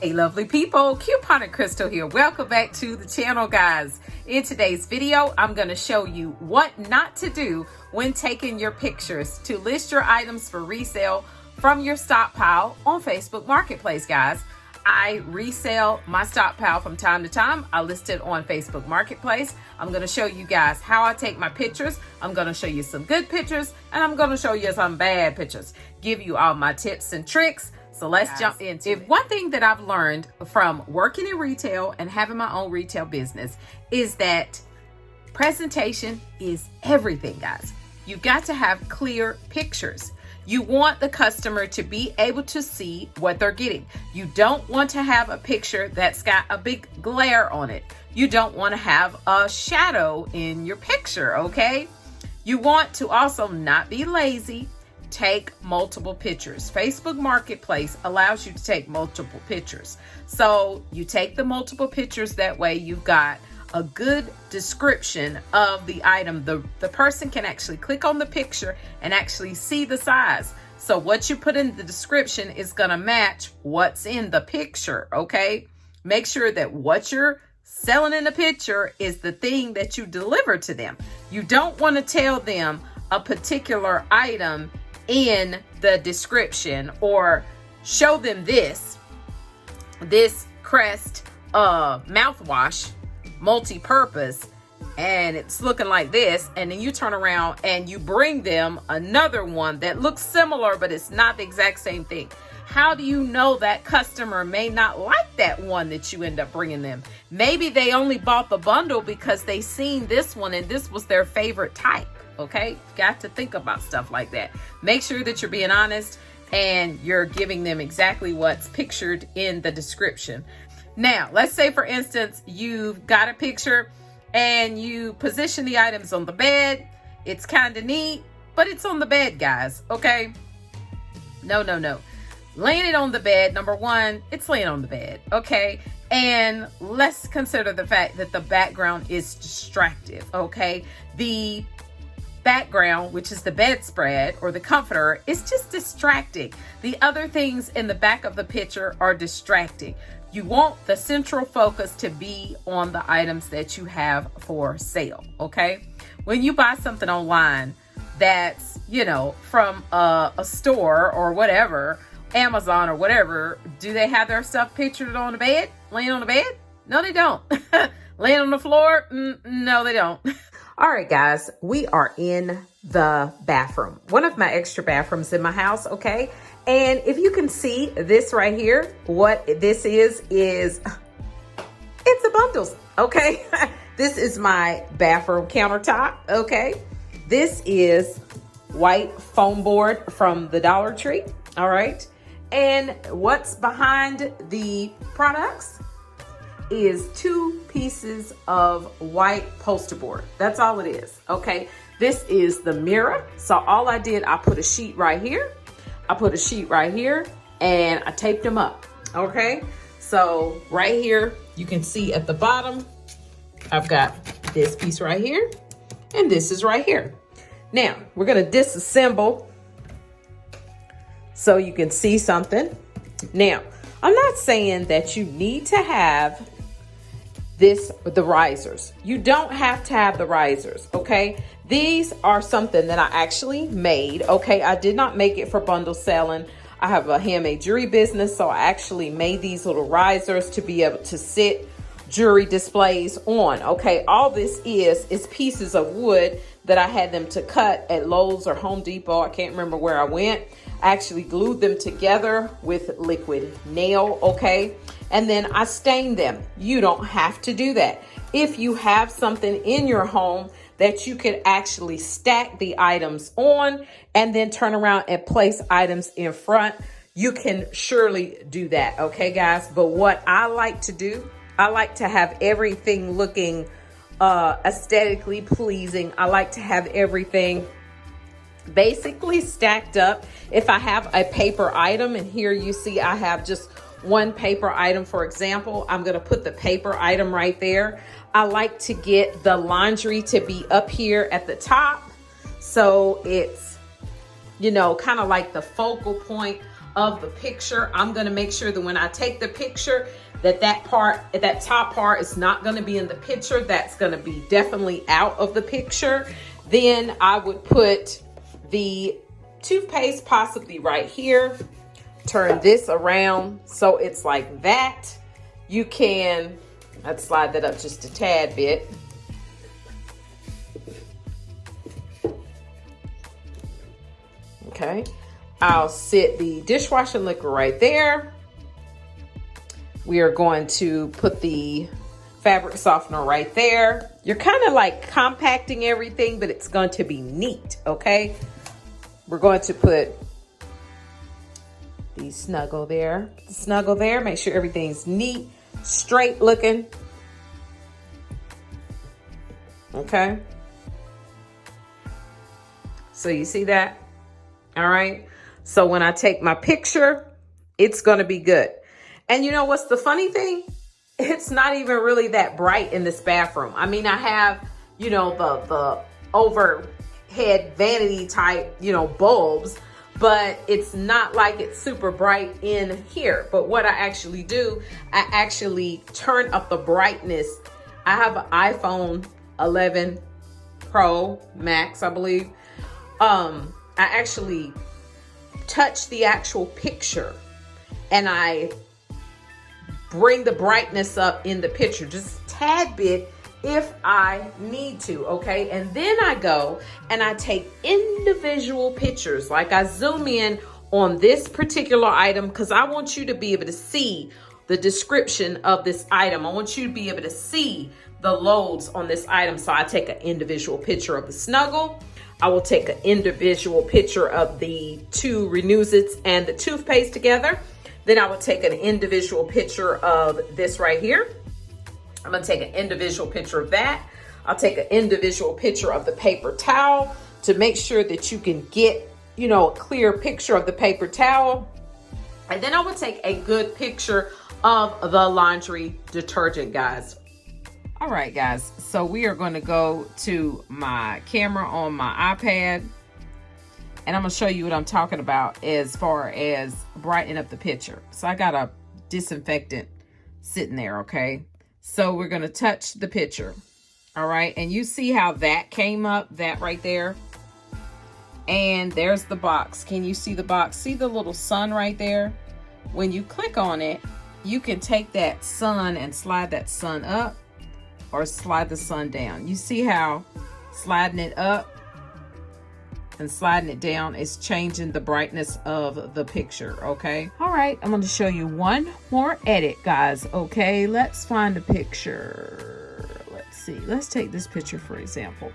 Hey lovely people, Couponer Crystal here. Welcome back to the channel, guys. In today's video, I'm going to show you what not to do when taking your pictures to list your items for resale from your stockpile on Facebook Marketplace, guys. I resell my stockpile from time to time. I list it on Facebook Marketplace. I'm going to show you guys how I take my pictures. I'm going to show you some good pictures and I'm going to show you some bad pictures. Give you all my tips and tricks. So let's jump into it. One thing that I've learned from working in retail and having my own retail business is that presentation is everything, guys. You've got to have clear pictures. You want the customer to be able to see what they're getting. You don't want to have a picture that's got a big glare on it. You don't want to have a shadow in your picture, okay? You want to also not be lazy. Take multiple pictures. Facebook Marketplace allows you to take multiple pictures. So you take the multiple pictures, that way you've got a good description of the item. The person can actually click on the picture and actually see the size. So what you put in the description is going to match what's in the picture, okay? Make sure that what you're selling in the picture is the thing that you deliver to them. You don't want to tell them a particular item in the description or show them this Crest mouthwash multi-purpose and it's looking like this, and then you turn around and you bring them another one that looks similar but it's not the exact same thing. How do you know that customer may not like that one that you end up bringing them? Maybe they only bought the bundle because they seen this one and this was their favorite type. Okay, got to think about stuff like that. Make sure that you're being honest and you're giving them exactly what's pictured in the description. Now, let's say for instance, you've got a picture and you position the items on the bed. It's kind of neat, but it's on the bed, guys. Okay, no. Laying it on the bed, number one, it's laying on the bed. Okay, and let's consider the fact that the background is distractive. Okay, the background, which is the bedspread or the comforter, is just distracting. The other things in the back of the picture are distracting. You want the central focus to be on the items that you have for sale, okay? When you buy something online that's, you know, from a store or whatever, Amazon or whatever, do they have their stuff pictured on the bed, laying on the bed? No, they don't. Laying on the floor? No, they don't. All right, guys, we are in the bathroom. One of my extra bathrooms in my house, okay? And if you can see this right here, what this is it's a bundles, okay? This is my bathroom countertop, okay? This is white foam board from the Dollar Tree, all right? And what's behind the products is 2 pieces of white poster board. That's all it is, okay? This is the mirror. So all I did, I put a sheet right here. I put a sheet right here and I taped them up, okay? So right here, you can see at the bottom, I've got this piece right here and this is right here. Now, we're gonna disassemble so you can see something. Now, I'm not saying that you need to have the risers. You don't have to have the risers, okay? These are something that I actually made, okay? I did not make it for bundle selling. I have a handmade jewelry business, so I actually made these little risers to be able to sit jewelry displays on, okay? All this is pieces of wood that I had them to cut at Lowe's or Home Depot. I can't remember where I went. I actually glued them together with liquid nail, okay? And then I stained them. You don't have to do that. If you have something in your home that you could actually stack the items on and then turn around and place items in front, you can surely do that, okay, guys? But what I like to do, I like to have everything looking aesthetically pleasing. I like to have everything basically stacked up. If I have a paper item, and here you see I have just one paper item, for example, I'm going to put the paper item right there. I like to get the laundry to be up here at the top, so it's, you know, kind of like the focal point of the picture. I'm gonna make sure that when I take the picture, that top part is not gonna be in the picture. That's gonna be definitely out of the picture. Then I would put the toothpaste possibly right here. Turn this around so it's like that. You can, let's slide that up just a tad bit. Okay, I'll sit the dishwashing liquid right there. We are going to put the fabric softener right there. You're kind of like compacting everything, but it's going to be neat, okay? We're going to put the snuggle there. Make sure everything's neat, straight looking. Okay. So you see that? All right. So when I take my picture, it's going to be good. And you know what's the funny thing? It's not even really that bright in this bathroom. I mean, I have, you know, the overhead vanity type, you know, bulbs, but it's not like it's super bright in here. But what I actually do, I actually turn up the brightness. I have an iPhone 11 Pro Max, I believe. I actually touch the actual picture and I bring the brightness up in the picture just a tad bit if I need to, okay? And then I go and I take individual pictures. Like I zoom in on this particular item because I want you to be able to see the description of this item. I want you to be able to see the loads on this item. So I take an individual picture of the snuggle. I will take an individual picture of the two Renews-Its and the toothpaste together. Then I will take an individual picture of this right here. I'm gonna take an individual picture of that. I'll take an individual picture of the paper towel to make sure that you can get, you know, a clear picture of the paper towel. And then I will take a good picture of the laundry detergent, guys. All right, guys, so we are going to go to my camera on my iPad, and I'm going to show you what I'm talking about as far as brightening up the picture. So I got a disinfectant sitting there, okay? So we're going to touch the picture, all right? And you see how that came up, that right there? And there's the box. Can you see the box? See the little sun right there? When you click on it, you can take that sun and slide that sun up, or slide the sun down. You see how sliding it up and sliding it down is changing the brightness of the picture, okay? All right, I'm gonna show you one more edit, guys, okay? Let's find a picture. Let's see, let's take this picture for example.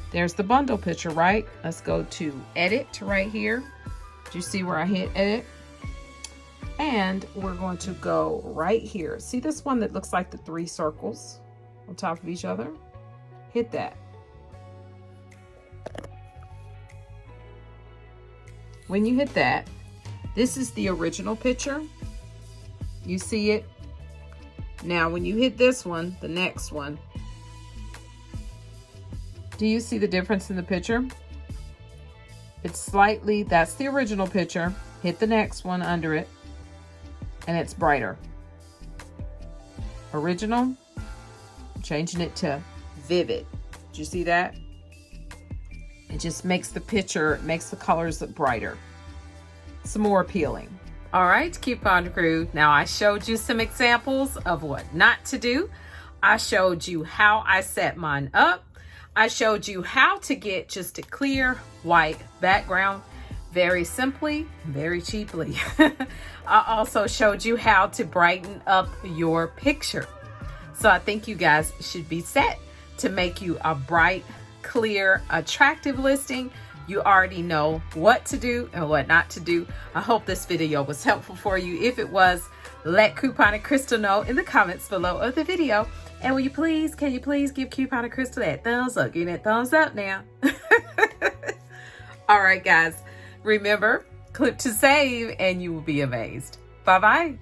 There's the bundle picture, right? Let's go to edit right here. Do you see where I hit edit? And we're going to go right here. See this one that looks like the 3 circles on top of each other? Hit that. When you hit that, this is the original picture. You see it? Now, when you hit this one, the next one, do you see the difference in the picture? It's slightly, that's the original picture. Hit the next one under it, and it's brighter. Original, changing it to vivid. Did you see that? It just makes the picture, makes the colors look brighter. Some more appealing. All right, coupon crew. Now I showed you some examples of what not to do. I showed you how I set mine up. I showed you how to get just a clear white background very simply, very cheaply. I also showed you how to brighten up your picture. So I think you guys should be set to make you a bright, clear, attractive listing. You already know what to do and what not to do. I hope this video was helpful for you. If it was, let Coupon Crystal know in the comments below of the video. And will you please, can you please give Coupon Crystal that thumbs up? Give that thumbs up now. All right, guys. Remember, click to save and you will be amazed. Bye-bye.